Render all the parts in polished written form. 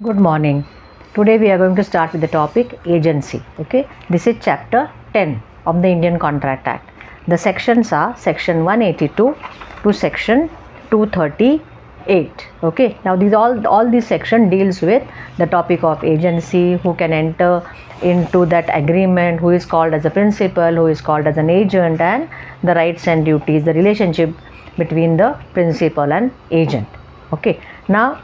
Good morning. Today we are going to start with the topic agency. Okay, this is chapter 10 of the Indian Contract Act. The sections are section 182 to section 238. Okay, now all this section deals with the topic of agency, who can enter into that agreement, who is called as a principal, who is called as an agent, and the rights and duties, the relationship between the principal and agent. Okay, now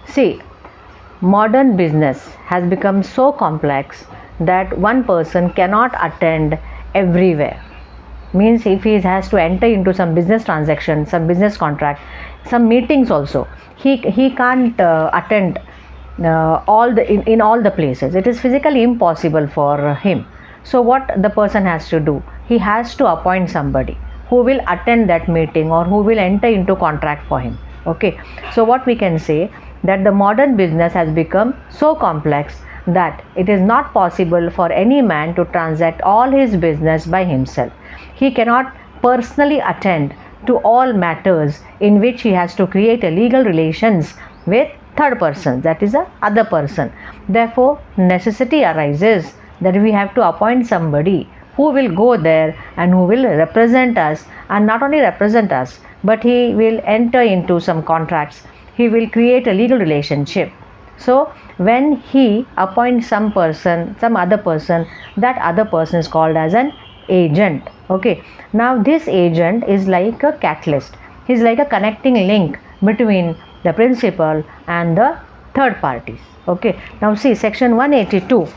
see, modern business has become so complex that one person cannot attend everywhere. Means if he has to enter into some business transaction, some business contract, some meetings also, he can't attend in all the places. It is physically impossible for him. So what the person has to do? He has to appoint somebody who will attend that meeting or who will enter into contract for him. Okay, so what we can say, that the modern business has become so complex that it is not possible for any man to transact all his business by himself. He cannot personally attend to all matters in which he has to create a legal relations with third person, that is a other person. Therefore, necessity arises that we have to appoint somebody who will go there and who will represent us, and not only represent us, but he will enter into some contracts. He will create a legal relationship. So when he appoints some person, some other person, that other person is called as an agent. Okay, now this agent is like a catalyst. He is like a connecting link between the principal and the third parties. Okay, now see, section 182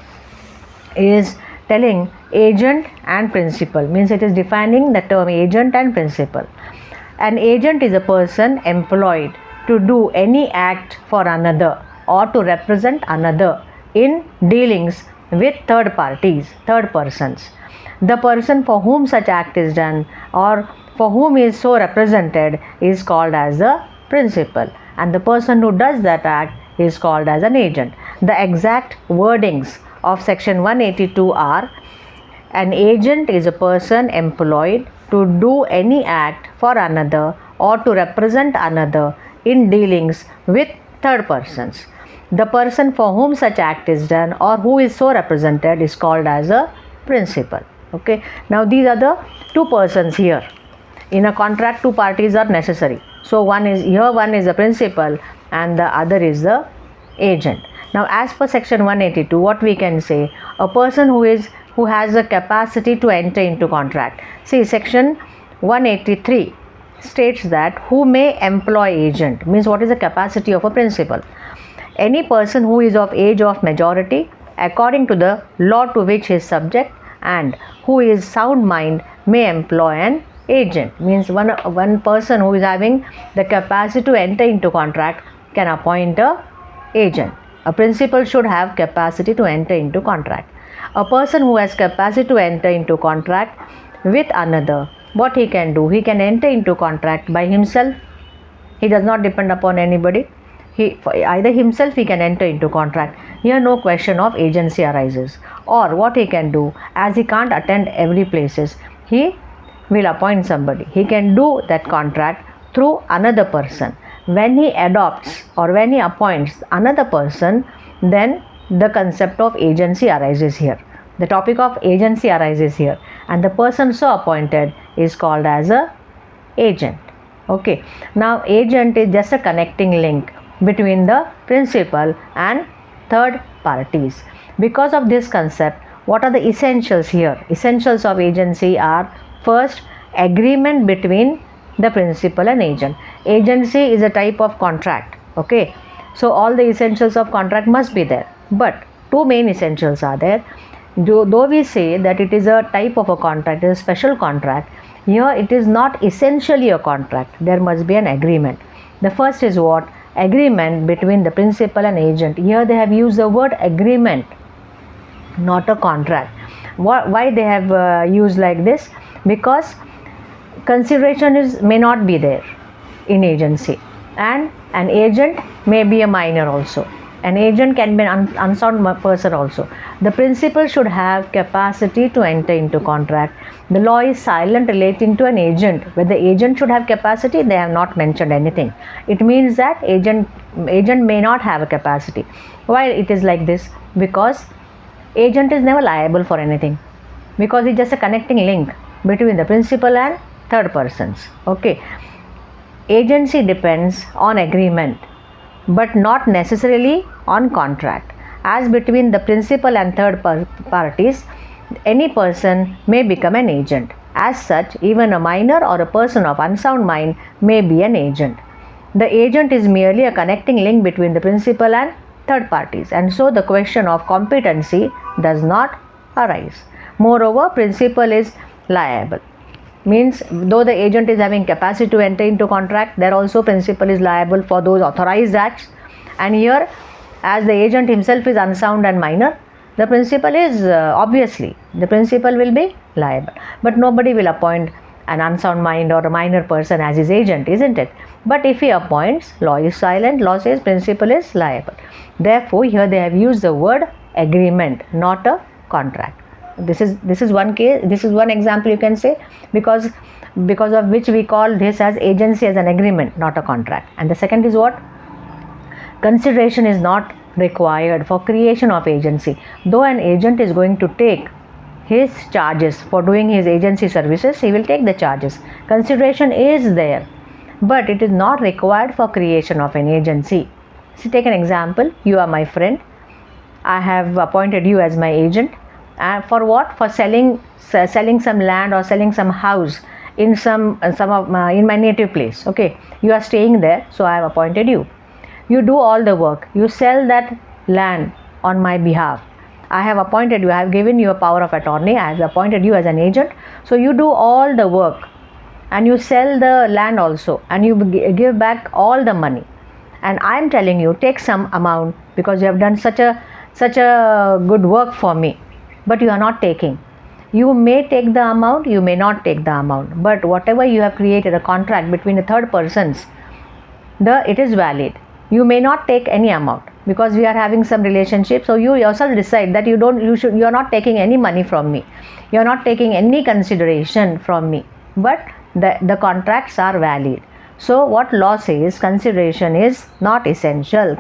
is telling agent and principal, means it is defining the term agent and principal. An agent is a person employed to do any act for another or to represent another in dealings with third parties, third persons. The person for whom such act is done or for whom is so represented is called as a principal, and the person who does that act is called as an agent. The exact wordings of section 182 are: an agent is a person employed to do any act for another or to represent another in dealings with third persons. The person for whom such act is done or who is so represented is called as a principal. Okay, now these are the two persons here. In a contract, two parties are necessary. So one is a principal and the other is the agent. Now as per section 182, what we can say, a person who has a capacity to enter into contract. See, section 183 states that who may employ agent, means what is the capacity of a principal. Any person who is of age of majority according to the law to which he is subject and who is sound mind may employ an agent, means one person who is having the capacity to enter into contract can appoint a agent. A principal should have capacity to enter into contract. A person who has capacity to enter into contract with another, what he can do? He can enter into contract by himself. He does not depend upon anybody. Either himself he can enter into contract. Here no question of agency arises. Or what he can do, as he can't attend every places, he will appoint somebody. He can do that contract through another person. When he adopts or when he appoints another person, then the concept of agency arises here. The topic of agency arises here, and the person so appointed is called as a agent. Okay, now agent is just a connecting link between the principal and third parties. Because of this concept, what are the essentials here? Essentials of agency are: first, agreement between the principal and agent. Agency is a type of contract. Okay, so all the essentials of contract must be there, but two main essentials are there. Though we say that it is a type of a contract, it is a special contract, here it is not essentially a contract. There must be an agreement. The first is what? Agreement between the principal and agent. Here they have used the word agreement, not a contract. Why they have used like this? Because consideration may not be there in agency, and an agent may be a minor also. An agent can be an unsound person also. The principal should have capacity to enter into contract. The law is silent relating to an agent. Whether the agent should have capacity, they have not mentioned anything. It means that agent may not have a capacity. Why it is like this? Because agent is never liable for anything, because it's just a connecting link between the principal and third persons. Okay. Agency depends on agreement, but not necessarily on contract. As between the principal and third parties, any person may become an agent. As such, even a minor or a person of unsound mind may be an agent. The agent is merely a connecting link between the principal and third parties, and so the question of competency does not arise. Moreover, principal is liable. Means though the agent is having capacity to enter into contract, there also principal is liable for those authorized acts. And here, as the agent himself is unsound and minor, the principal is obviously the principal will be liable. But nobody will appoint an unsound mind or a minor person as his agent, isn't it? But if he appoints, law is silent, law says principal is liable. Therefore, here they have used the word agreement, not a contract. This is one case, this is one example you can say, because of which we call this as agency as an agreement, not a contract. And the second is what? Consideration is not required for creation of agency. Though an agent is going to take his charges for doing his agency services, he will take the charges. Consideration is there, but it is not required for creation of an agency. So take an example. You are my friend. I have appointed you as my agent. And for what? For selling some land or selling some house in in my native place. Okay, you are staying there, so I have appointed you. You do all the work. You sell that land on my behalf. I have appointed you. I have given you a power of attorney. I have appointed you as an agent. So you do all the work, and you sell the land also, and you give back all the money. And I am telling you, take some amount because you have done such a good work for me. But you are not taking. You may take the amount, you may not take the amount. But whatever you have created a contract between the third persons, it is valid. You may not take any amount because we are having some relationship. So you yourself decide that you are not taking any money from me. You are not taking any consideration from me. But the contracts are valid. So what law says, consideration is not essential.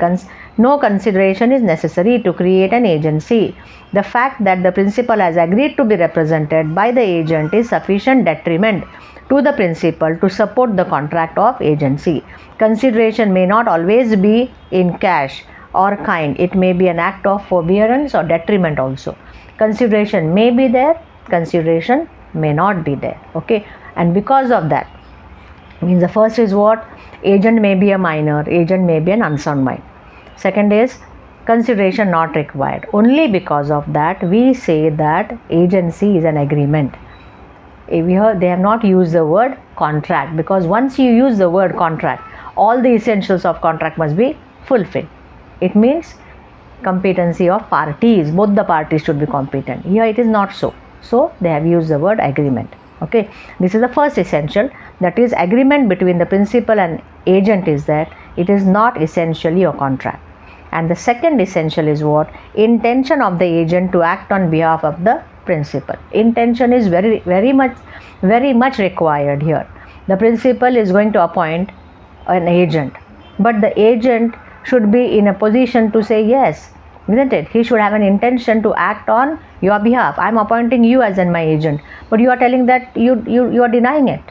No consideration is necessary to create an agency. The fact that the principal has agreed to be represented by the agent is sufficient detriment to the principal to support the contract of agency. Consideration may not always be in cash or kind. It may be an act of forbearance or detriment also. Consideration may be there, consideration may not be there. Okay, and because of that, means the first is what? Agent may be a minor, agent may be an unsound mind. Second is consideration not required. Only because of that we say that agency is an agreement. Here they have not used the word contract, because once you use the word contract, all the essentials of contract must be fulfilled. It means competency of parties. Both the parties should be competent. Here it is not so. So they have used the word agreement. Okay, this is the first essential, that is agreement between the principal and agent is that it is not essentially a contract. And the second essential is what? Intention of the agent to act on behalf of the principal. Intention is very much required here. The principal is going to appoint an agent, but the agent should be in a position to say yes, isn't it? He should have an intention to act on your behalf. I am appointing you as my agent, but you are telling that you are denying it.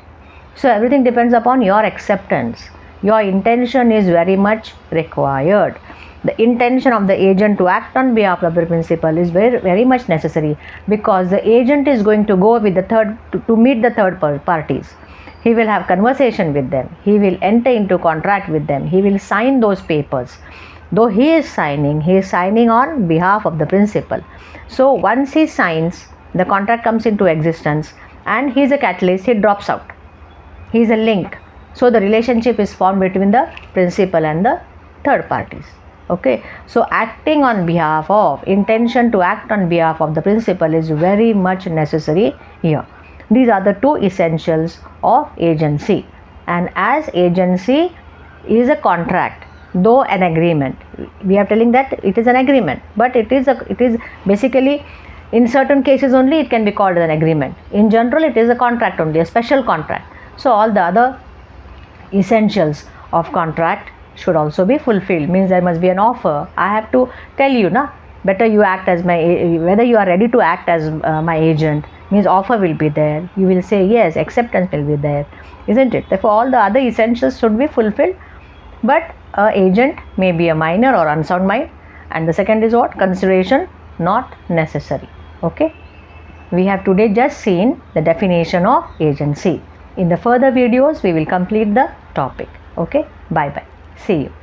So everything depends upon your acceptance. Your intention is very much required. The intention of the agent to act on behalf of the principal is very much necessary, because the agent is going to go with the third to meet the third parties. He will have conversation with them. He will enter into contract with them. He will sign those papers. Though he is signing on behalf of the principal. So once he signs, the contract comes into existence, and he is a catalyst. He drops out. He is a link. So the relationship is formed between the principal and the third parties. Okay, so acting on behalf of, intention to act on behalf of the principal is very much necessary here. These are the two essentials of agency. And as agency is a contract, though an agreement. We are telling that it is an agreement, but it is basically, in certain cases only it can be called as an agreement. In general, it is a contract only, a special contract. So all the other essentials of contract should also be fulfilled. Means there must be an offer. I have to tell you, better you act as whether you are ready to act as my agent. Means offer will be there. You will say yes, acceptance will be there, isn't it? Therefore, all the other essentials should be fulfilled. But agent may be a minor or unsound mind. And the second is what? Consideration not necessary. Okay. We have today just seen the definition of agency. In the further videos, we will complete the topic. Okay. Bye bye. See you.